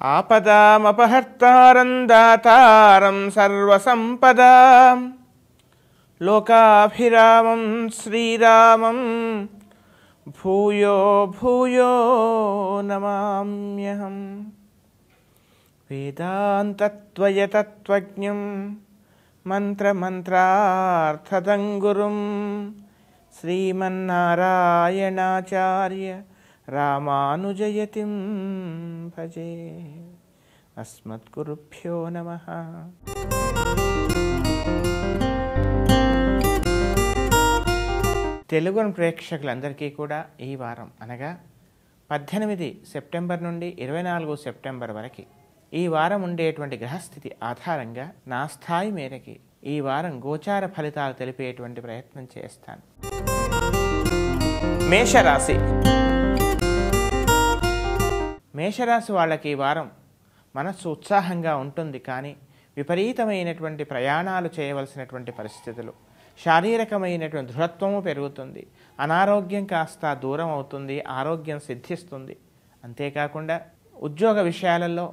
ఆపదామపహర్తారం దాతారం సర్వసంపదాం లోకాభిరామం శ్రీరామం భూయో భూయో నమామ్యహం. వేదాంతత్వయతత్వజ్ఞం మంత్రమంత్రార్థదం గురుం శ్రీమన్నారాయణాచార్య రామానుజయతిం భజే. అస్మద్గురుభ్యో నమః. తెలుగు ప్రేక్షకులందరికీ కూడా ఈ వారం అనగా 18 సెప్టెంబర్ నుండి 24 సెప్టెంబర్ వరకు ఈ వారం ఉండేటువంటి గ్రహస్థితి ఆధారంగా నా స్థాయి మేరకి ఈ వారం గోచార ఫలితాలు తెలిపేటువంటి ప్రయత్నం చేస్తాను. మేషరాశి. మేషరాశి వాళ్ళకి ఈ వారం మనస్సు ఉత్సాహంగా ఉంటుంది, కానీ విపరీతమైనటువంటి ప్రయాణాలు చేయవలసినటువంటి పరిస్థితులు, శారీరకమైనటువంటి దృఢత్వము పెరుగుతుంది, అనారోగ్యం కాస్త దూరం అవుతుంది, ఆరోగ్యం సిద్ధిస్తుంది. అంతేకాకుండా ఉద్యోగ విషయాలలో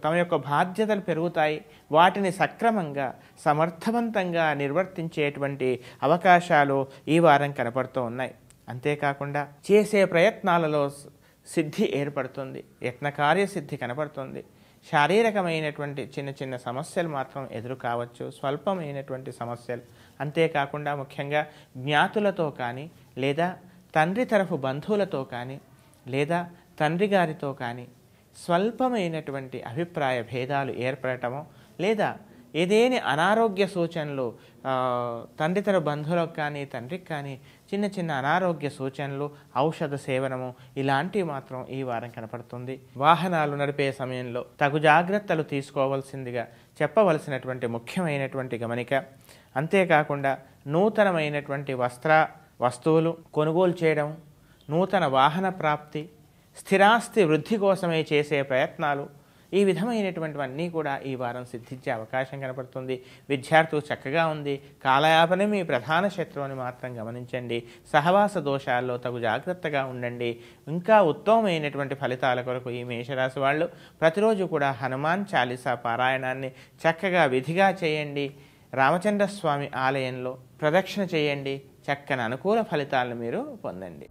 తమ యొక్క బాధ్యతలు పెరుగుతాయి, వాటిని సక్రమంగా సమర్థవంతంగా నిర్వర్తించేటువంటి అవకాశాలు ఈ వారం కనపడుతూ ఉన్నాయి. అంతేకాకుండా చేసే ప్రయత్నాలలో సిద్ధి ఏర్పడుతుంది, యత్నకార్యసిద్ధి కనపడుతుంది. శారీరకమైనటువంటి చిన్న చిన్న సమస్యలు మాత్రం ఎదురు కావచ్చు, స్వల్పమైనటువంటి సమస్యలు. అంతేకాకుండా ముఖ్యంగా జ్ఞాతులతో కానీ, లేదా తండ్రి తరఫు బంధువులతో కానీ, లేదా తండ్రి గారితో కానీ స్వల్పమైనటువంటి అభిప్రాయ భేదాలు ఏర్పడటమో, లేదా ఏదేని అనారోగ్య సూచనలు తండ్రి తరఫు బంధువులకు కానీ తండ్రికి కానీ చిన్న చిన్న అనారోగ్య సూచనలు, ఔషధ సేవనము ఇలాంటివి మాత్రం ఈ వారం కనపడుతుంది. వాహనాలు నడిపే సమయంలో తగు జాగ్రత్తలు తీసుకోవాల్సిందిగా చెప్పవలసినటువంటి ముఖ్యమైనటువంటి గమనిక. అంతేకాకుండా నూతనమైనటువంటి వస్తువులు కొనుగోలు చేయడం, నూతన వాహన ప్రాప్తి, స్థిరాస్తి వృద్ధి కోసమే చేసే ప్రయత్నాలు, ఈ విధమైనటువంటివన్నీ కూడా ఈ వారం సిద్ధించే అవకాశం కనపడుతుంది. విద్యార్థులు చక్కగా ఉంది. కాలయాపనే మీ ప్రధాన శత్రువుని మాత్రం గమనించండి. సహవాస దోషాల్లో తగు జాగ్రత్తగా ఉండండి. ఇంకా ఉత్తమమైనటువంటి ఫలితాల కొరకు ఈ మేషరాశి వాళ్ళు ప్రతిరోజు కూడా హనుమాన్ చాలీసా పారాయణాన్ని చక్కగా విధిగా చేయండి. రామచంద్రస్వామి ఆలయంలో ప్రదక్షిణ చేయండి. చక్కని అనుకూల ఫలితాలను మీరు పొందండి.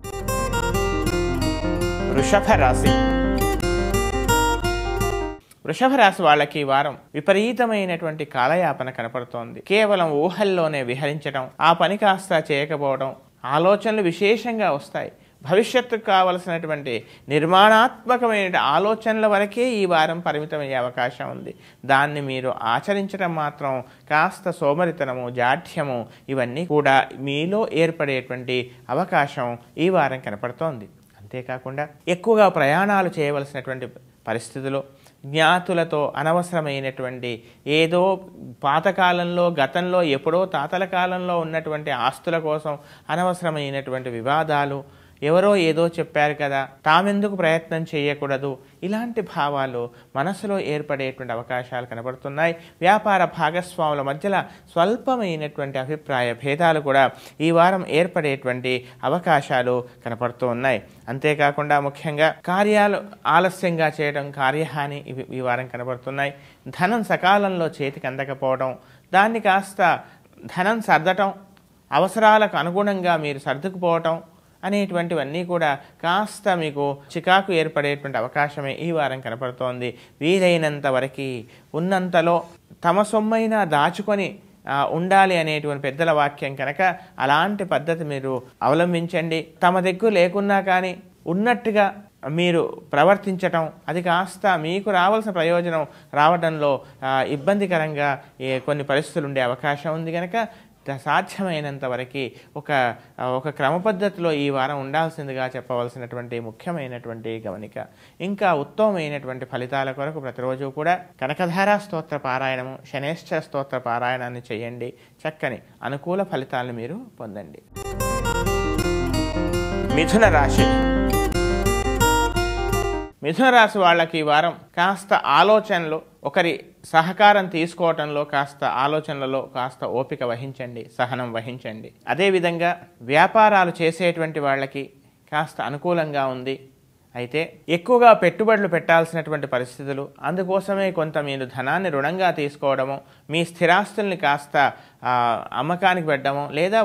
వృషభ రాశి. వృషభ రాశి వాళ్ళకి ఈ వారం విపరీతమైనటువంటి కాలయాపన కనపడుతోంది. కేవలం ఊహల్లోనే విహరించడం, ఆ పని కాస్త చేయకపోవడం, ఆలోచనలు విశేషంగా వస్తాయి. భవిష్యత్తుకు కావలసినటువంటి నిర్మాణాత్మకమైన ఆలోచనల వరకే ఈ వారం పరిమితమయ్యే అవకాశం ఉంది. దాన్ని మీరు ఆచరించడం మాత్రం కాస్త సోమరితనము, జాఢ్యము ఇవన్నీ కూడా మీలో ఏర్పడేటువంటి అవకాశం ఈ వారం కనపడుతోంది. అంతేకాకుండా ఎక్కువగా ప్రయాణాలు చేయవలసినటువంటి పరిస్థితులు, జ్ఞాతులతో అనవసరమైనటువంటి ఏదో పాతకాలంలో గతంలో ఎప్పుడో తాతల కాలంలో ఉన్నటువంటి ఆస్తుల కోసం అనవసరమైనటువంటి వివాదాలు, ఎవరో ఏదో చెప్పారు కదా తామెందుకు ప్రయత్నం చేయకూడదు, ఇలాంటి భావాలు మనసులో ఏర్పడేటువంటి అవకాశాలు కనబడుతున్నాయి. వ్యాపార భాగస్వాముల మధ్యలో స్వల్పమైనటువంటి అభిప్రాయ భేదాలు కూడా ఈ వారం ఏర్పడేటువంటి అవకాశాలు కనపడుతూ ఉన్నాయి. అంతేకాకుండా ముఖ్యంగా కార్యాలు ఆలస్యంగా చేయడం, కార్యహాని ఈ వారం కనబడుతున్నాయి. ధనం సకాలంలో చేతికి అందకపోవడం, దాన్ని కాస్త ధనం సర్దటం, అవసరాలకు అనుగుణంగా మీరు సర్దుకుపోవటం అనేటువంటివన్నీ కూడా కాస్త మీకు చికాకు ఏర్పడేటువంటి అవకాశమే ఈ వారం కనపడుతోంది. వీలైనంత వరకు ఉన్నంతలో తమ సొమ్మైనా దాచుకొని ఉండాలి అనేటువంటి పెద్దల వాక్యం కనుక అలాంటి పద్ధతి మీరు అవలంబించండి. తమ దగ్గర లేకున్నా కానీ ఉన్నట్టుగా మీరు ప్రవర్తించటం, అది కాస్త మీకు రావాల్సిన ప్రయోజనం రావడంలో ఇబ్బందికరంగా కొన్ని పరిస్థితులు ఉండే అవకాశం ఉంది. కనుక సాధ్యమైనంత వరకు ఒక క్రమ పద్ధతిలో ఈ వారం ఉండాల్సిందిగా చెప్పవలసినటువంటి ముఖ్యమైనటువంటి గమనిక. ఇంకా ఉత్తమమైనటువంటి ఫలితాల కొరకు ప్రతిరోజు కూడా కనకధారా స్తోత్ర పారాయణము, శనేశ్వర స్తోత్ర పారాయణాన్ని చేయండి. చక్కని అనుకూల ఫలితాలను మీరు పొందండి. మిథున రాశి. మిథున రాశి వాళ్ళకి ఈ వారం కాస్త ఆలోచనలు, ఒకరి సహకారం తీసుకోవటంలో కాస్త ఆలోచనలలో కాస్త ఓపిక వహించండి, సహనం వహించండి. అదేవిధంగా వ్యాపారాలు చేసేటువంటి వాళ్ళకి కాస్త అనుకూలంగా ఉంది. అయితే ఎక్కువగా పెట్టుబడులు పెట్టాల్సినటువంటి పరిస్థితులు, అందుకోసమే కొంత మీరు ధనాన్ని రుణంగా తీసుకోవడము, మీ స్థిరాస్తుల్ని కాస్త అమ్మకానికి పెట్టడము, లేదా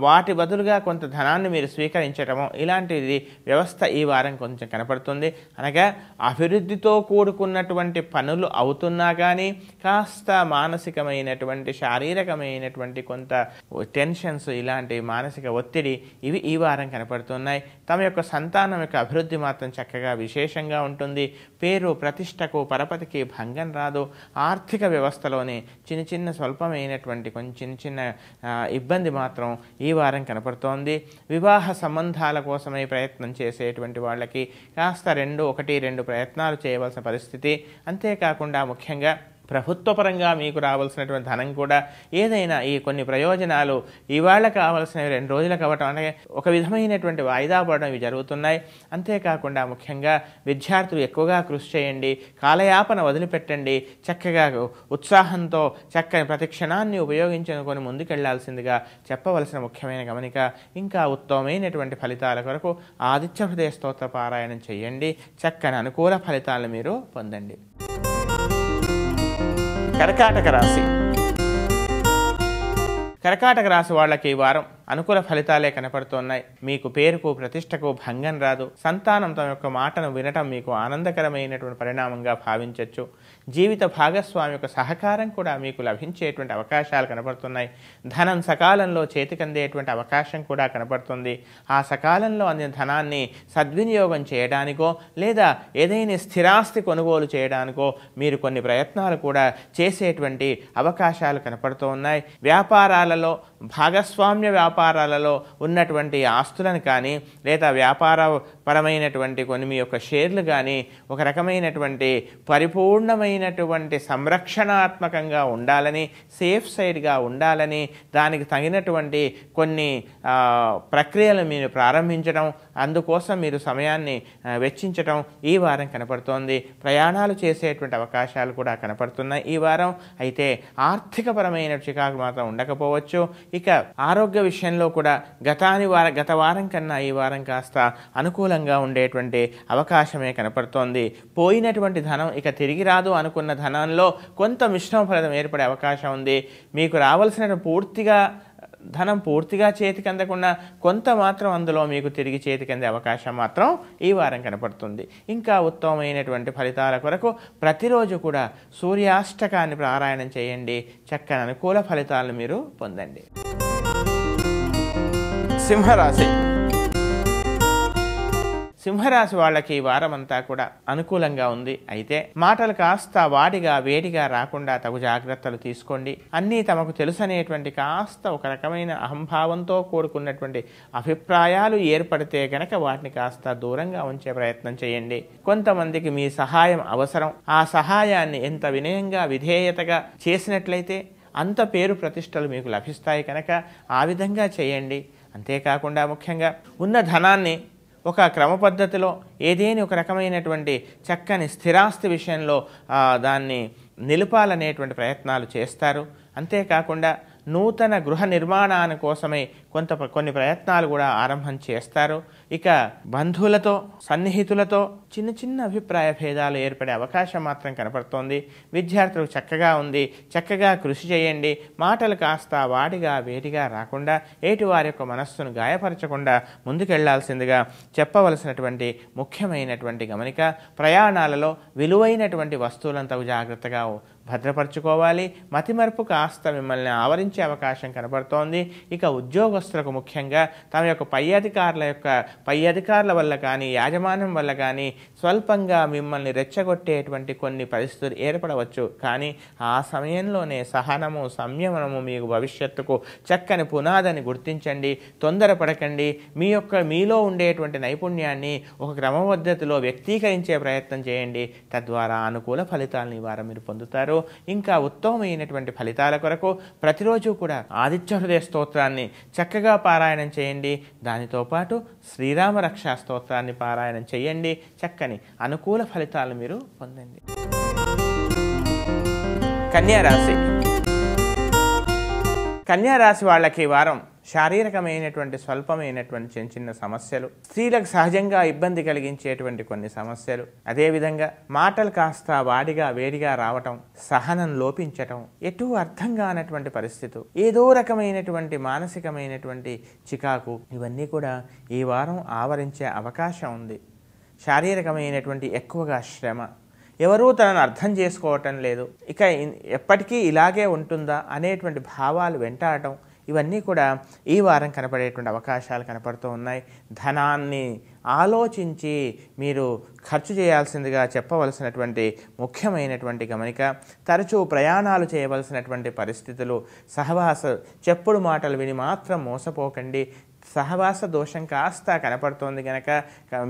వాటి బదులుగా కొంత ధనాన్ని మీరు స్వీకరించడము, ఇలాంటిది వ్యవస్థ ఈ వారం కొంచెం కనపడుతుంది. అనగా అభివృద్ధితో కూడుకున్నటువంటి పనులు అవుతున్నా కానీ కాస్త మానసికమైనటువంటి శారీరకమైనటువంటి కొంత టెన్షన్స్, ఇలాంటి మానసిక ఒత్తిడి ఇవి ఈ వారం కనపడుతున్నాయి. తమ యొక్క సంతానం యొక్క అభివృద్ధి మాత్రం చక్కగా విశేషంగా ఉంటుంది. పేరు ప్రతిష్టకు పరపతికి భంగం రాదు. ఆర్థిక వ్యవస్థలోని చిన్న స్వల్పమైనటువంటి కొంచెం చిన్న ఇబ్బంది మాత్రం ఈ వారం కనపడుతోంది. వివాహ సంబంధాల కోసమై ప్రయత్నం చేసేటువంటి వాళ్ళకి కాస్త 1-2 ప్రయత్నాలు చేయవలసిన పరిస్థితి. అంతేకాకుండా ముఖ్యంగా ప్రభుత్వపరంగా మీకు రావాల్సినటువంటి ధనం కూడా ఏదైనా ఈ కొన్ని ప్రయోజనాలు ఇవాళ కావాల్సినవి 2 రోజులకు అవ్వటం, అంటే ఒక విధమైనటువంటి వాయిదా పడడం ఇవి జరుగుతున్నాయి. అంతేకాకుండా ముఖ్యంగా విద్యార్థులు ఎక్కువగా కృషి చేయండి, కాలయాపన వదిలిపెట్టండి, చక్కగా ఉత్సాహంతో చక్కని ప్రతి క్షణాన్ని ఉపయోగించుకొని ముందుకెళ్లాల్సిందిగా చెప్పవలసిన ముఖ్యమైన గమనిక. ఇంకా ఉత్తమమైనటువంటి ఫలితాల కొరకు ఆదిత్య హృదయ స్తోత్ర పారాయణం చేయండి. చక్కని అనుకూల ఫలితాలను మీరు పొందండి. కర్కాటక రాశి. కర్కాటక రాశి వాళ్ళకి ఈ వారం అనుకూల ఫలితాలే కనపడుతున్నాయి. మీకు పేరుకు ప్రతిష్టకు భంగం రాదు. సంతానం తమ యొక్క మాటను వినటం మీకు ఆనందకరమైనటువంటి పరిణామంగా భావించవచ్చు. జీవిత భాగస్వామి యొక్క సహకారం కూడా మీకు లభించేటువంటి అవకాశాలు కనపడుతున్నాయి. ధనం సకాలంలో చేతికందేటువంటి అవకాశం కూడా కనపడుతుంది. ఆ సకాలంలో అందిన ధనాన్ని సద్వినియోగం చేయడానికో లేదా ఏదైనా స్థిరాస్తి కొనుగోలు చేయడానికో మీరు కొన్ని ప్రయత్నాలు కూడా చేసేటువంటి అవకాశాలు కనపడుతూ ఉన్నాయి. వ్యాపారాలలో, భాగస్వామ్య వ్యాపారాలలో ఉన్నటువంటి ఆస్తులను కానీ లేదా వ్యాపారపరమైనటువంటి కొన్ని మీ యొక్క షేర్లు కానీ ఒక రకమైనటువంటి పరిపూర్ణమైనటువంటి సంరక్షణాత్మకంగా ఉండాలని, సేఫ్ సైడ్గా ఉండాలని, దానికి తగినటువంటి కొన్ని ప్రక్రియలు మీరు ప్రారంభించడం, అందుకోసం మీరు సమయాన్ని వెచ్చించడం ఈ వారం కనపడుతోంది. ప్రయాణాలు చేసేటువంటి అవకాశాలు కూడా కనపడుతున్నాయి ఈ వారం. అయితే ఆర్థికపరమైన చికాకు మాత్రం ఉండకపోవచ్చు. ఇక ఆరోగ్య విషయంలో కూడా గత వారం కన్నా ఈ వారం కాస్త అనుకూలంగా ఉండేటువంటి అవకాశమే కనపడుతోంది. పోయినటువంటి ధనం ఇక తిరిగి రాదు అనుకున్న ధనంలో కొంత మిశ్రమ ఫలితం ఏర్పడే అవకాశం ఉంది. మీకు రావాల్సిన ధనం పూర్తిగా చేతికి అందకుండా కొంత మాత్రం అందులో మీకు తిరిగి చేతికి అందే అవకాశం మాత్రం ఈ వారం కనపడుతుంది. ఇంకా ఉత్తమమైనటువంటి ఫలితాల కొరకు ప్రతిరోజు కూడా సూర్యాష్టకాన్ని పారాయణం చేయండి. చక్కని అనుకూల ఫలితాలను మీరు పొందండి. సింహరాశి. సింహరాశి వాళ్ళకి ఈ వారం అంతా కూడా అనుకూలంగా ఉంది. అయితే మాటలు కాస్త వాడిగా వేడిగా రాకుండా తగు జాగ్రత్తలు తీసుకోండి. అన్నీ తమకు తెలుసనేటువంటి కాస్త ఒక రకమైన అహంభావంతో కూడుకున్నటువంటి అభిప్రాయాలు ఏర్పడితే గనక వాటిని కాస్త దూరంగా ఉంచే ప్రయత్నం చేయండి. కొంతమందికి మీ సహాయం అవసరం. ఆ సహాయాన్ని ఎంత వినయంగా విధేయతగా చేసినట్లయితే అంత పేరు ప్రతిష్టలు మీకు లభిస్తాయి కనుక ఆ విధంగా చేయండి. అంతేకాకుండా ముఖ్యంగా ఉన్న ధనాన్ని ఒక క్రమ పద్ధతిలో ఏదేని ఒక రకమైనటువంటి చక్కని స్థిరాస్తి విషయంలో దాన్ని నిలపాలనేటువంటి ప్రయత్నాలు చేస్తారు. అంతేకాకుండా నూతన గృహ నిర్మాణాని కోసమై కొన్ని ప్రయత్నాలు కూడా ఆరంభం చేస్తారు. ఇక బంధువులతో, సన్నిహితులతో చిన్న అభిప్రాయ భేదాలు ఏర్పడే అవకాశం మాత్రం కనపడుతోంది. విద్యార్థులకు చక్కగా ఉంది. చక్కగా కృషి చేయండి. మాటలు కాస్త వాడిగా వేడిగా రాకుండా ఏటి వారి యొక్క మనస్సును గాయపరచకుండా ముందుకెళ్లాల్సిందిగా చెప్పవలసినటువంటి ముఖ్యమైనటువంటి గమనిక. ప్రయాణాలలో విలువైనటువంటి వస్తువులను తగు జాగ్రత్తగా భద్రపరచుకోవాలి. మతిమరుపు కాస్త మిమ్మల్ని ఆవరించే అవకాశం కనబడుతోంది. ఇక ఉద్యోగస్తులకు ముఖ్యంగా తమ యొక్క పై అధికారుల వల్ల కానీ యాజమాన్యం వల్ల కానీ స్వల్పంగా మిమ్మల్ని రెచ్చగొట్టేటువంటి కొన్ని పరిస్థితులు ఏర్పడవచ్చు. కానీ ఆ సమయంలోనే సహనము, సంయమనము మీకు భవిష్యత్తుకు చక్కని పునాదని గుర్తించండి. తొందరపడకండి. మీలో ఉండేటువంటి నైపుణ్యాన్ని ఒక క్రమపద్ధతిలో వ్యక్తీకరించే ప్రయత్నం చేయండి. తద్వారా అనుకూల ఫలితాలను ఈ వారం మీరు పొందుతారు. ఇంకా ఉత్తమమైనటువంటి ఫలితాల కొరకు ప్రతిరోజు కూడా ఆదిత్య హృదయ స్తోత్రాన్ని చక్కగా పారాయణం చేయండి. దానితో పాటు శ్రీరామ రక్షా స్తోత్రాన్ని పారాయణం చేయండి. చక్కని అనుకూల ఫలితాలను మీరు పొందండి. కన్యా రాశి. కన్యా రాశి వాళ్ళకి ఈ వారం శారీరకమైనటువంటి స్వల్పమైనటువంటి చిన్న చిన్న సమస్యలు, స్త్రీలకు సహజంగా ఇబ్బంది కలిగించేటువంటి కొన్ని సమస్యలు, అదేవిధంగా మాటలు కాస్త వాడిగా వేడిగా రావటం, సహనం లోపించటం, ఎటూ అర్థం కానటువంటి పరిస్థితి, ఏదో రకమైనటువంటి మానసికమైనటువంటి చికాకు, ఇవన్నీ కూడా ఈ వారం ఆవరించే అవకాశం ఉంది. శారీరకమైనటువంటి ఎక్కువగా శ్రమ, ఎవరూ తనను అర్థం చేసుకోవటం లేదు, ఇక ఎప్పటికీ ఇలాగే ఉంటుందా అనేటువంటి భావాలు వెంటాడటం, ఇవన్నీ కూడా ఈ వారం కనపడేటువంటి అవకాశాలు కనపడుతూ ఉన్నాయి. ధనాన్ని ఆలోచించి మీరు ఖర్చు చేయాల్సిందిగా చెప్పవలసినటువంటి ముఖ్యమైనటువంటి గమనిక. తరచూ ప్రయాణాలు చేయవలసినటువంటి పరిస్థితులు, సహవాస చెప్పుడు మాటలు విని మాత్రం మోసపోకండి. సహవాస దోషం కాస్త కనపడుతోంది కనుక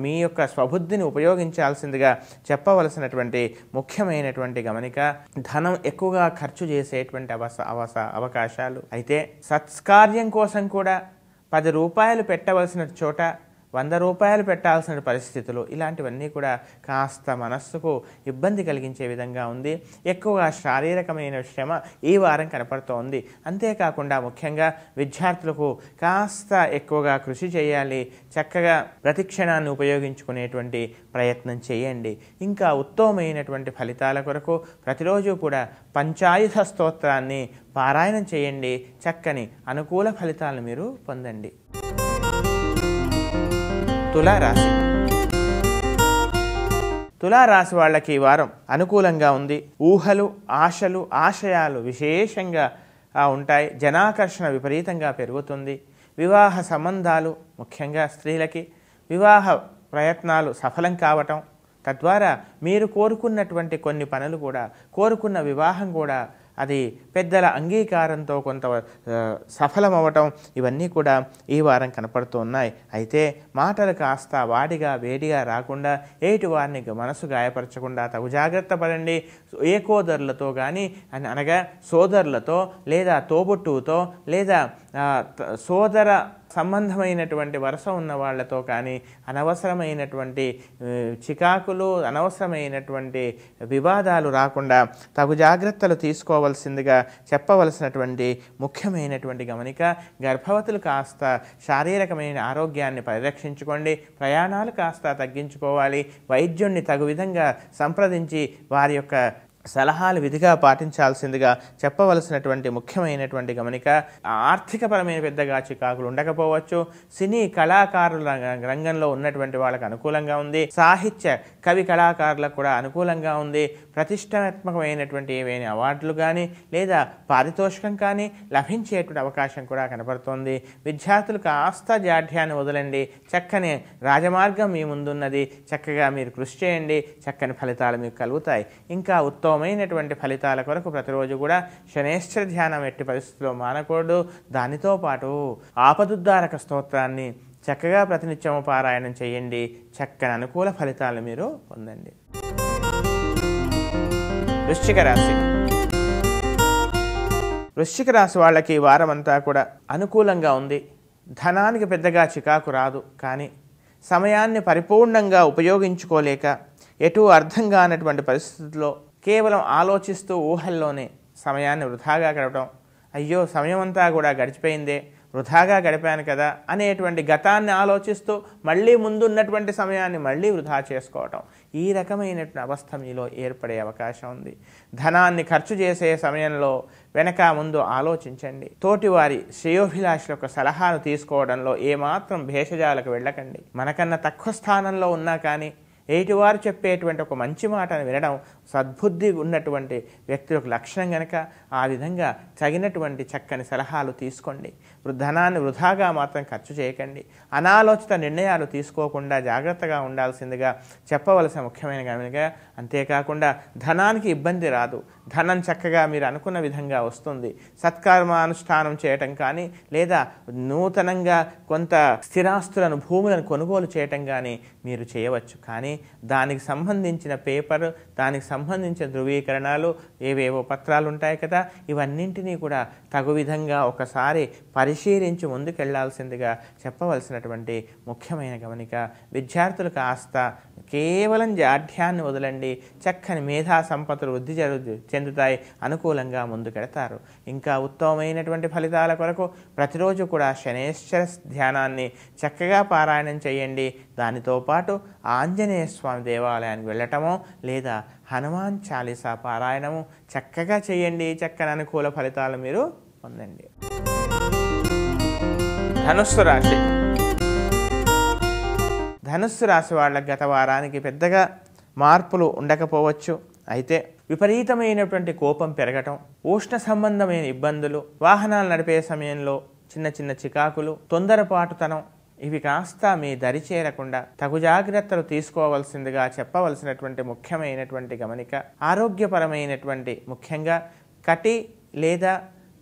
మీ యొక్క స్వబుద్ధిని ఉపయోగించాల్సిందిగా చెప్పవలసినటువంటి ముఖ్యమైనటువంటి గమనిక. ధనం ఎక్కువగా ఖర్చు చేసేటువంటి అవకాశాలు. అయితే సత్కార్యం కోసం కూడా 10 రూపాయలు పెట్టవలసిన చోట 100 రూపాయలు పెట్టాల్సిన పరిస్థితులు, ఇలాంటివన్నీ కూడా కాస్త మనస్సుకు ఇబ్బంది కలిగించే విధంగా ఉంది. ఎక్కువగా శారీరకమైన శ్రమ ఈ వారం కనపడుతోంది. అంతేకాకుండా ముఖ్యంగా విద్యార్థులకు కాస్త ఎక్కువగా కృషి చేయాలి. చక్కగా ప్రతిక్షణాన్ని ఉపయోగించుకునేటువంటి ప్రయత్నం చేయండి. ఇంకా ఉత్తమమైనటువంటి ఫలితాల కొరకు ప్రతిరోజు కూడా పంచాయుధ స్తోత్రాన్ని పారాయణం చేయండి. చక్కని అనుకూల ఫలితాలను మీరు పొందండి. తులారాశి. తులారాశి వాళ్ళకి ఈ వారం అనుకూలంగా ఉంది. ఊహలు, ఆశలు, ఆశయాలు విశేషంగా ఉంటాయి. జనాకర్షణ విపరీతంగా పెరుగుతుంది. వివాహ సంబంధాలు, ముఖ్యంగా స్త్రీలకి వివాహ ప్రయత్నాలు సఫలం కావటం, తద్వారా మీరు కోరుకున్నటువంటి కొన్ని పనులు కూడా, కోరుకున్న వివాహం కూడా అది పెద్దల అంగీకారంతో కొంత సఫలమవటం, ఇవన్నీ కూడా ఈ వారం కనపడుతూ ఉన్నాయి. అయితే మాటలు కాస్త వాడిగా వేడిగా రాకుండా, ఏటి వారిని మనసు గాయపరచకుండా తగు జాగ్రత్త పడండి. ఏకోదరులతో కానీ, అనగా సోదరులతో లేదా తోబుట్టువుతో లేదా సోదర సంబంధమైనటువంటి వరుస ఉన్న వాళ్లతో కానీ అనవసరమైనటువంటి చికాకులు, అనవసరమైనటువంటి వివాదాలు రాకుండా తగు జాగ్రత్తలు తీసుకోవాల్సిందిగా చెప్పవలసినటువంటి ముఖ్యమైనటువంటి గమనిక. గర్భవతులు కాస్త శారీరకమైన ఆరోగ్యాన్ని పరిరక్షించుకోండి. ప్రయాణాలు కాస్త తగ్గించుకోవాలి. వైద్యుణ్ణి తగు విధంగా సంప్రదించి వారి యొక్క సలహాలు విధిగా పాటించాల్సిందిగా చెప్పవలసినటువంటి ముఖ్యమైనటువంటి గమనిక. ఆర్థికపరమైన పెద్దగా చికాకులు ఉండకపోవచ్చు. సినీ కళాకారుల రంగంలో ఉన్నటువంటి వాళ్ళకు అనుకూలంగా ఉంది. సాహిత్య కవి కళాకారులకు కూడా అనుకూలంగా ఉంది. ప్రతిష్టాత్మకమైనటువంటి ఏవైనా అవార్డులు కానీ లేదా పారితోషికం కానీ లభించేటువంటి అవకాశం కూడా కనపడుతోంది. విద్యార్థులు కాస్త జాఢ్యాన్ని వదలండి. చక్కని రాజమార్గం మీ ముందున్నది. చక్కగా మీరు కృషి చేయండి. చక్కని ఫలితాలు మీకు కలుగుతాయి. ఇంకా ఉత్తమమైనటువంటి ఫలితాల కొరకు ప్రతిరోజు కూడా శనేశ్వర ధ్యానం ఎట్టి పరిస్థితుల్లో మానకూడదు. దానితో పాటు ఆపదుద్ధారక స్తోత్రాన్ని చక్కగా ప్రతినిత్యము పారాయణం చేయండి. చక్కని అనుకూల ఫలితాలను మీరు పొందండి. వృశ్చిక రాశి. వృశ్చిక రాశి వాళ్ళకి ఈ వారం అంతా కూడా అనుకూలంగా ఉంది. ధనానికి పెద్దగా చికాకు రాదు. కానీ సమయాన్ని పరిపూర్ణంగా ఉపయోగించుకోలేక ఎటు అర్థం కానటువంటి పరిస్థితుల్లో కేవలం ఆలోచిస్తూ ఊహల్లోనే సమయాన్ని వృధాగా గడపడం, అయ్యో సమయం అంతా కూడా గడిచిపోయిందే, వృధాగా గడిపాను కదా అనేటువంటి గతాన్ని ఆలోచిస్తూ మళ్ళీ ముందున్నటువంటి సమయాన్ని మళ్ళీ వృధా చేసుకోవటం, ఈ రకమైనటువంటి అవస్థ మీలో ఏర్పడే అవకాశం ఉంది. ధనాన్ని ఖర్చు చేసే సమయంలో వెనక ముందు ఆలోచించండి. తోటివారి శ్రేయోభిలాషుల యొక్క సలహాను తీసుకోవడంలో ఏమాత్రం భేషజాలకు వెళ్ళకండి. మనకన్నా తక్కువ స్థానంలో ఉన్నా కానీ ఎయిటివారు చెప్పేటువంటి ఒక మంచి మాటను వినడం సద్బుద్ధి ఉన్నటువంటి వ్యక్తులకు లక్షణం కనుక ఆ విధంగా తగినటువంటి చక్కని సలహాలు తీసుకోండి. ధనాన్ని వృధాగా మాత్రం ఖర్చు చేయకండి. అనాలోచిత నిర్ణయాలు తీసుకోకుండా జాగ్రత్తగా ఉండాల్సిందిగా చెప్పవలసిన ముఖ్యమైన గమనిక. అంతేకాకుండా ధనానికి ఇబ్బంది రాదు. ధనం చక్కగా మీరు అనుకున్న విధంగా వస్తుంది. సత్కర్మానుష్ఠానం చేయటం కానీ లేదా నూతనంగా కొంత స్థిరాస్తులను భూములను కొనుగోలు చేయటం కానీ మీరు చేయవచ్చు. కానీ దానికి సంబంధించిన పేపర్, దానికి సంబంధించిన ధృవీకరణాలు ఏవేవో పత్రాలు ఉంటాయి కదా, ఇవన్నింటినీ కూడా తగు విధంగా ఒకసారి పరిశీలించి ముందుకెళ్లాల్సిందిగా చెప్పవలసినటువంటి ముఖ్యమైన గమనిక. విద్యార్థులు కాస్త కేవలం జాఢ్యాన్ని వదలండి, చక్కని మేధా సంపత్తులు వృద్ధి చెందుతాయి, అనుకూలంగా ముందుకెడతారు. ఇంకా ఉత్తమమైనటువంటి ఫలితాల కొరకు ప్రతిరోజు కూడా శనేశ్వర ధ్యానాన్ని చక్కగా పారాయణం చేయండి. దానితో పాటు ఆంజనేయ స్వామి దేవాలయానికి వెళ్ళటమో లేదా హనుమాన్ చాలీసా పారాయణము చక్కగా చేయండి. చక్కని అనుకూల ఫలితాలు మీరు పొందండి. ధనుస్సు రాశి. ధనుస్సు రాశి వాళ్ళకి గత వారానికి పెద్దగా మార్పులు ఉండకపోవచ్చు. అయితే విపరీతమైనటువంటి కోపం పెరగటం, ఉష్ణ సంబంధమైన ఇబ్బందులు, వాహనాలు నడిపే సమయంలో చిన్న చిన్న చికాకులు, తొందరపాటుతనం, ఇవి కాస్త మీ దరి చేరకుండా తగు జాగ్రత్తలు తీసుకోవాల్సిందిగా చెప్పవలసినటువంటి ముఖ్యమైనటువంటి గమనిక. ఆరోగ్యపరమైనటువంటి ముఖ్యంగా కటి లేదా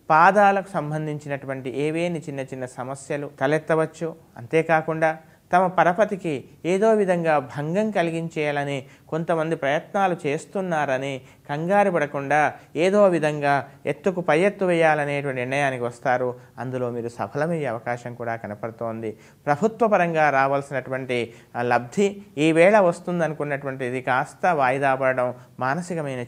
పాదాలకు సంబంధించినటువంటి ఏవేని చిన్న చిన్న సమస్యలు తలెత్తవచ్చు. అంతేకాకుండా తమ పరపతికి ఏదో విధంగా భంగం కలిగించేయాలని కొంతమంది ప్రయత్నాలు చేస్తున్నారని కంగారు పడకుండా ఏదో విధంగా ఎత్తుకు పై ఎత్తు వేయాలనేటువంటి నిర్ణయానికి వస్తారు. అందులో మీరు సఫలమయ్యే అవకాశం కూడా కనపడుతోంది. ప్రభుత్వ పరంగా రావాల్సినటువంటి లబ్ధి ఈ వేళ వస్తుందనుకున్నటువంటిది కాస్త వాయిదా పడడం మానసికమైన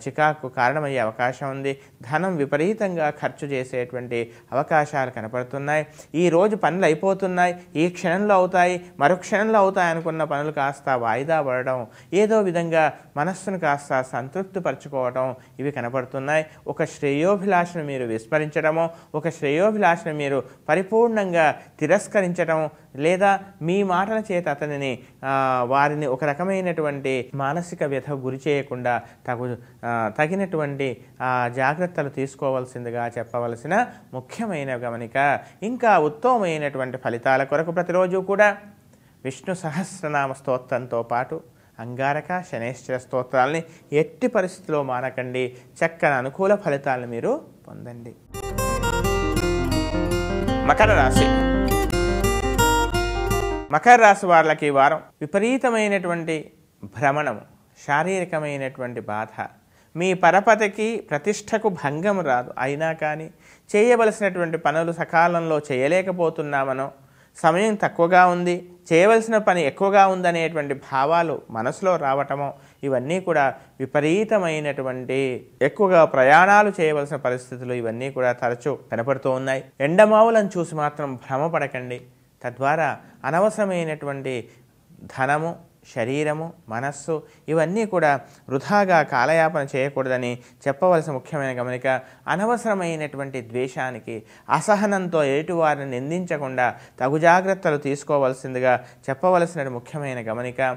చికాకు కారణమయ్యే అవకాశం ఉంది. ధనం విపరీతంగా ఖర్చు చేసేటువంటి అవకాశాలు కనపడుతున్నాయి. ఈ రోజు పనులు అయిపోతున్నాయి, ఈ క్షణంలో అవుతాయి, మరో క్షణంలో అవుతాయి అనుకున్న పనులు కాస్త వాయిదా పడడం, ఏదో విధంగా మనస్సును కాస్త సంతృప్తి పరచుకోవడం, ఇవి కనపడుతున్నాయి. ఒక శ్రేయోభిలాషను మీరు విస్మరించడమో, ఒక శ్రేయోభిలాషను మీరు పరిపూర్ణంగా తిరస్కరించడం, లేదా మీ మాటల చేత అతనిని వారిని ఒక రకమైనటువంటి మానసిక వ్యధ గురి చేయకుండా తగినటువంటి జాగ్రత్తలు తీసుకోవాల్సిందిగా చెప్పవలసిన ముఖ్యమైన గమనిక. ఇంకా ఉత్తమమైనటువంటి ఫలితాల కొరకు ప్రతిరోజు కూడా విష్ణు సహస్రనామ స్తోత్రంతో పాటు అంగారక శనేశ్వర స్తోత్రాలని ఎట్టి పరిస్థితిలో మానకండి. చక్కని అనుకూల ఫలితాలను మీరు పొందండి. మకర రాశి. మకర రాశి వాళ్ళకి ఈ వారం విపరీతమైనటువంటి భ్రమణము, శారీరకమైనటువంటి బాధ, మీ పరపతికి ప్రతిష్టకు భంగం రాదు. అయినా కానీ చేయవలసినటువంటి పనులు సకాలంలో చేయలేకపోతున్నామనో, సమయం తక్కువగా ఉంది, చేయవలసిన పని ఎక్కువగా ఉందనేటువంటి భావాలు మనసులో రావటమో, ఇవన్నీ కూడా విపరీతమైనటువంటి ఎక్కువగా ప్రయాణాలు చేయవలసిన పరిస్థితులు ఇవన్నీ కూడా తరచూ కనపడుతూ ఉన్నాయి. ఎండమావులను చూసి మాత్రం భ్రమపడకండి. తద్వారా అనవసరమైనటువంటి ధనము, శరీరము, మనస్సు ఇవన్నీ కూడా వృధాగా కాలయాపన చేయకూడదని చెప్పవలసిన ముఖ్యమైన గమనిక. అనవసరమైనటువంటి ద్వేషానికి, అసహనంతో ఎదుటివారిని నిందించకుండా తగు జాగ్రత్తలు తీసుకోవాల్సిందిగా చెప్పవలసిన ముఖ్యమైన గమనిక.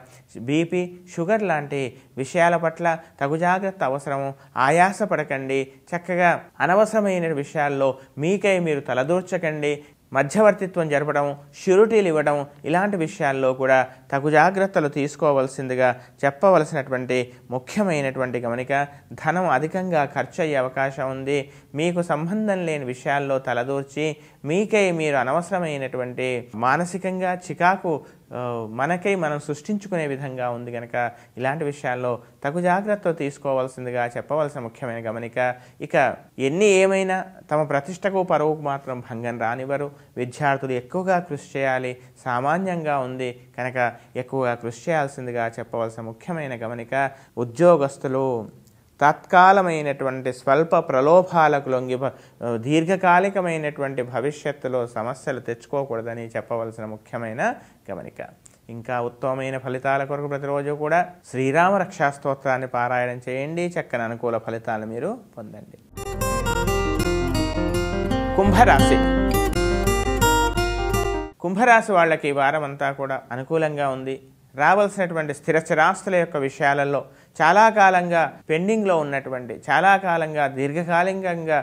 బీపీ, షుగర్ లాంటి విషయాల పట్ల తగు జాగ్రత్త అవసరము. ఆయాసపడకండి. చక్కగా అనవసరమైన విషయాల్లో మీకై మీరు తలదూర్చకండి. మధ్యవర్తిత్వం జరపడం, షూరిటీలు ఇవ్వడం, ఇలాంటి విషయాల్లో కూడా తగు జాగ్రత్తలు తీసుకోవాల్సిందిగా చెప్పవలసినటువంటి ముఖ్యమైనటువంటి గమనిక. ధనం అధికంగా ఖర్చు అయ్యే అవకాశం ఉంది. మీకు సంబంధం లేని విషయాల్లో తలదూర్చి మీకై మీరు అనవసరమైనటువంటి మానసికంగా చికాకు మనకై మనం సృష్టించుకునే విధంగా ఉంది కనుక ఇలాంటి విషయాల్లో తగు జాగ్రత్తలు తీసుకోవాల్సిందిగా చెప్పవలసిన ముఖ్యమైన గమనిక. ఇక ఎన్ని ఏమైనా తమ ప్రతిష్టకు పరువుకు మాత్రం భంగం రానివ్వరు. విద్యార్థులు ఎక్కువగా కృషి చేయాలి. సామాన్యంగా ఉంది కనుక ఎక్కువగా కృషి చేయాల్సిందిగా చెప్పవలసిన ముఖ్యమైన గమనిక. ఉద్యోగస్తులు తాత్కాలమైనటువంటి స్వల్ప ప్రలోభాలకు లొంగి దీర్ఘకాలికమైనటువంటి భవిష్యత్తులో సమస్యలు తెచ్చుకోకూడదని చెప్పవలసిన ముఖ్యమైన గమనిక. ఇంకా ఉత్తమమైన ఫలితాల కొరకు ప్రతిరోజు కూడా శ్రీరామ రక్షా స్తోత్రాన్ని పారాయణం చేయండి. చక్కని అనుకూల ఫలితాలు మీరు పొందండి. కుంభరాశి. కుంభరాశి వాళ్ళకి ఈ వారం అంతా కూడా అనుకూలంగా ఉంది. రావాల్సినటువంటి స్థిర స్థిరాస్తుల యొక్క విషయాలలో చాలా కాలంగా పెండింగ్లో ఉన్నటువంటి, చాలా కాలంగా దీర్ఘకాలికంగా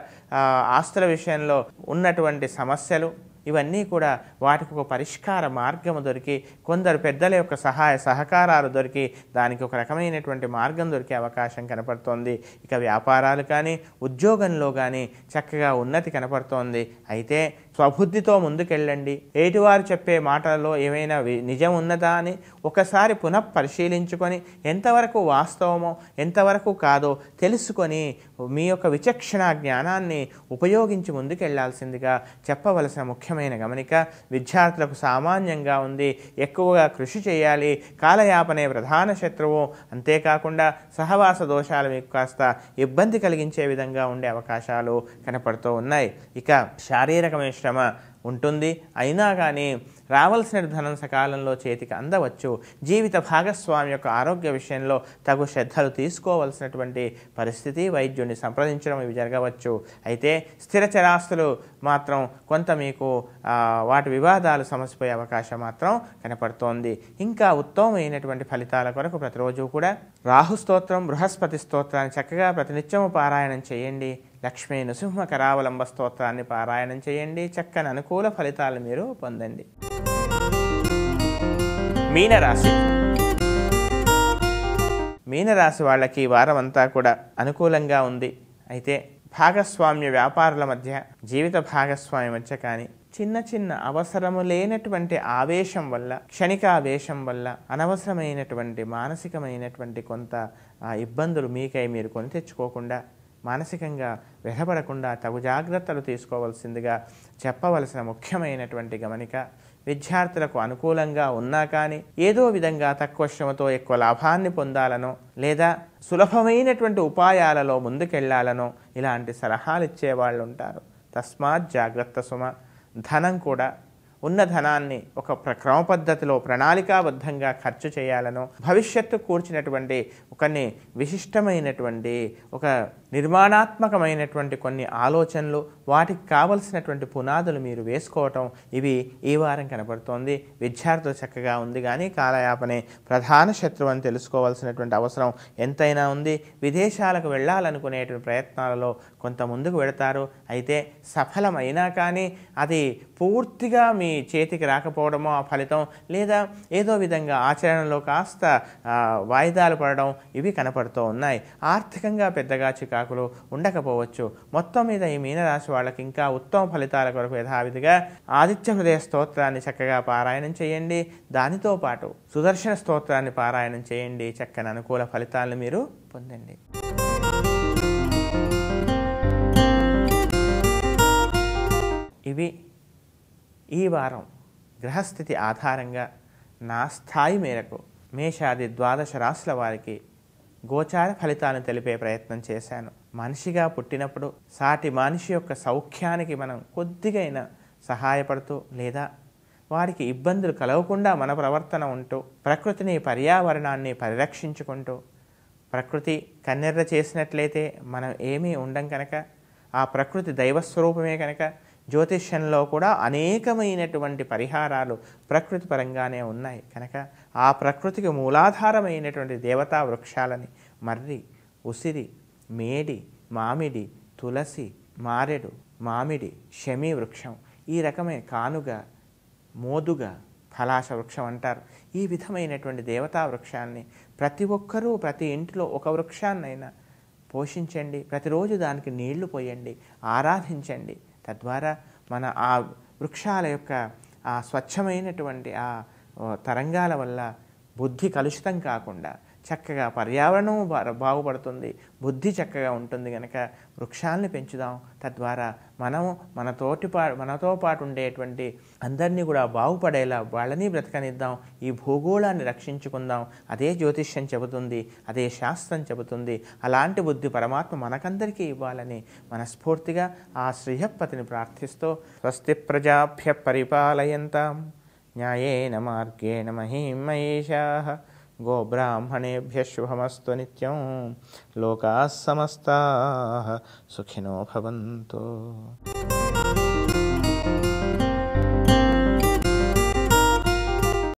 ఆస్తుల విషయంలో ఉన్నటువంటి సమస్యలు ఇవన్నీ కూడా వాటికి ఒక పరిష్కార మార్గము దొరికి, కొందరు పెద్దల యొక్క సహాయ సహకారాలు దొరికి దానికి ఒక రకమైనటువంటి మార్గం దొరికే అవకాశం కనపడుతోంది. ఇక వ్యాపారాలు కానీ ఉద్యోగంలో కానీ చక్కగా ఉన్నతి కనపడుతోంది. అయితే స్వబుద్ధితో ముందుకెళ్ళండి. ఎదుటివారు చెప్పే మాటలలో ఏమైనా నిజం ఉన్నదా అని ఒకసారి పునః పరిశీలించుకొని ఎంతవరకు వాస్తవమో ఎంతవరకు కాదో తెలుసుకొని మీ యొక్క విచక్షణ జ్ఞానాన్ని ఉపయోగించి ముందుకెళ్లాల్సిందిగా చెప్పవలసిన ముఖ్యమైన గమనిక. విద్యార్థులకు సామాన్యంగా ఉంది, ఎక్కువగా కృషి చేయాలి. కాలయాపనే ప్రధాన శత్రువు. అంతేకాకుండా సహవాస దోషాలు మీకు కాస్త ఇబ్బంది కలిగించే విధంగా ఉండే అవకాశాలు కనపడుతూ ఉన్నాయి. ఇక శారీరకమైన శ్రమ ఉంటుంది, అయినా కానీ రావాల్సిన ధనం సకాలంలో చేతికి అందవచ్చు. జీవిత భాగస్వామి యొక్క ఆరోగ్య విషయంలో తగు శ్రద్ధలు తీసుకోవలసినటువంటి పరిస్థితి, వైద్యుడిని సంప్రదించడం ఇవి జరగవచ్చు. అయితే స్థిర చరాస్తులు మాత్రం కొంత మీకు వాటి వివాదాలు సమసిపోయే అవకాశం మాత్రం కనపడుతోంది. ఇంకా ఉత్తమమైనటువంటి ఫలితాల కొరకు ప్రతిరోజు కూడా రాహు స్తోత్రం, బృహస్పతి స్తోత్రాన్ని చక్కగా ప్రతినిత్యము పారాయణం చేయండి. లక్ష్మీ నృసింహ కరావలంబ స్తోత్రాన్ని పారాయణం చేయండి. చక్కని అనుకూల ఫలితాలు మీరు పొందండి. మీనరాశి. మీనరాశి వాళ్ళకి వారం అంతా కూడా అనుకూలంగా ఉంది. అయితే భాగస్వామ్య వ్యాపారుల మధ్య, జీవిత భాగస్వామి మధ్య కానీ చిన్న చిన్న అవసరము లేనటువంటి ఆవేశం వల్ల, క్షణికావేశం వల్ల అనవసరమైనటువంటి మానసికమైనటువంటి కొంత ఇబ్బందులు మీకై మీరు కొని తెచ్చుకోకుండా, మానసికంగా వెరపడకుండా తగు జాగ్రత్తలు తీసుకోవాల్సిందిగా చెప్పవలసిన ముఖ్యమైనటువంటి గమనిక. విద్యార్థులకు అనుకూలంగా ఉన్నా కానీ ఏదో విధంగా తక్కువ శ్రమతో ఎక్కువ లాభాన్ని పొందాలనో, లేదా సులభమైనటువంటి ఉపాయాలలో ముందుకెళ్లాలనో ఇలాంటి సలహాలు ఇచ్చేవాళ్ళు ఉంటారు. తస్మాత్ జాగ్రత్త సుమ. ధనం కూడా ఉన్న ధనాన్ని ఒక క్రమ పద్ధతిలో ప్రణాళికాబద్ధంగా ఖర్చు చేయాలనో, భవిష్యత్తు కూర్చినటువంటి కొన్ని విశిష్టమైనటువంటి ఒక నిర్మాణాత్మకమైనటువంటి కొన్ని ఆలోచనలు, వాటికి కావలసినటువంటి పునాదులు మీరు వేసుకోవటం ఇవి ఈ వారం కనబడుతోంది. విద్యార్థులు చక్కగా ఉంది, కానీ కాలయాపనే ప్రధాన శత్రువు అని తెలుసుకోవాల్సినటువంటి అవసరం ఎంతైనా ఉంది. విదేశాలకు వెళ్ళాలనుకునేటువంటి ప్రయత్నాలలో కొంత ముందుకు వెళతారు. అయితే సఫలమైనా కానీ అది పూర్తిగా మీ చేతికి రాకపోవడమో ఆ ఫలితం, లేదా ఏదో విధంగా ఆచరణలో కాస్త వాయిదాలు పడడం ఇవి కనపడుతూ ఉన్నాయి. ఆర్థికంగా పెద్దగా చికాకులు ఉండకపోవచ్చు. మొత్తం మీద ఈ మీనరాశి వాళ్ళకి ఇంకా ఉత్తమ ఫలితాల కొరకు యథావిధిగా ఆదిత్య హృదయ స్తోత్రాన్ని చక్కగా పారాయణం చేయండి. దానితో పాటు సుదర్శన స్తోత్రాన్ని పారాయణం చేయండి. చక్కని అనుకూల ఫలితాలను మీరు పొందండి. ఇవి ఈ వారం గ్రహస్థితి ఆధారంగా నా స్థాయి మేరకు మేషాది ద్వాదశ రాశుల వారికి గోచార ఫలితాలను తెలిపే ప్రయత్నం చేశాను. మనిషిగా పుట్టినప్పుడు సాటి మనిషి యొక్క సౌఖ్యానికి మనం కొద్దిగైనా సహాయపడుతూ, లేదా వారికి ఇబ్బందులు కలగకుండా మన ప్రవర్తన ఉంటూ, ప్రకృతిని పర్యావరణాన్ని పరిరక్షించుకుంటూ, ప్రకృతి కన్నెర్ర చేసినట్లయితే మనం ఏమీ ఉండం కనుక, ఆ ప్రకృతి దైవస్వరూపమే కనుక జ్యోతిష్యంలో కూడా అనేకమైనటువంటి పరిహారాలు ప్రకృతి పరంగానే ఉన్నాయి కనుక ఆ ప్రకృతికి మూలాధారమైనటువంటి దేవతా వృక్షాలని మర్రి, ఉసిరి, మేడి, మామిడి, తులసి, మారెడు, మామిడి, శమీ వృక్షం, ఈ రకమైన కానుగ, మోదుగ, పలాశ వృక్షం అంటారు. ఈ విధమైనటువంటి దేవతా వృక్షాన్ని ప్రతి ఒక్కరూ ప్రతి ఇంటిలో ఒక వృక్షాన్నైనా పోషించండి. ప్రతిరోజు దానికి నీళ్లు పోయండి, ఆరాధించండి. తద్వారా మన ఆ వృక్షాల యొక్క ఆ స్వచ్ఛమైనటువంటి ఆ తరంగాల వల్ల బుద్ధి కలుషితం కాకుండా చక్కగా పర్యావరణం బాగుపడుతుంది, బుద్ధి చక్కగా ఉంటుంది. కనుక వృక్షాలని పెంచుదాం. తద్వారా మనము మనతో పాటు ఉండేటువంటి అందరినీ కూడా బాగుపడేలా వాళ్ళని బ్రతకనిద్దాం. ఈ భూగోళాన్ని రక్షించుకుందాం. అదే జ్యోతిష్యం చెబుతుంది, అదే శాస్త్రం చెబుతుంది. అలాంటి బుద్ధి పరమాత్మ మనకందరికీ ఇవ్వాలని మనస్ఫూర్తిగా ఆ శ్రీహప్పతిని ప్రార్థిస్తూ, స్వస్తి ప్రజాభ్య పరిపాలయంతాం న్యాయేన మార్గేణ మహీం మహేషాః గోబ్రాహ్మణేభ్యః శుభమస్తు నిత్యం. లోకాః సమస్తాః సుఖినో భవంతు.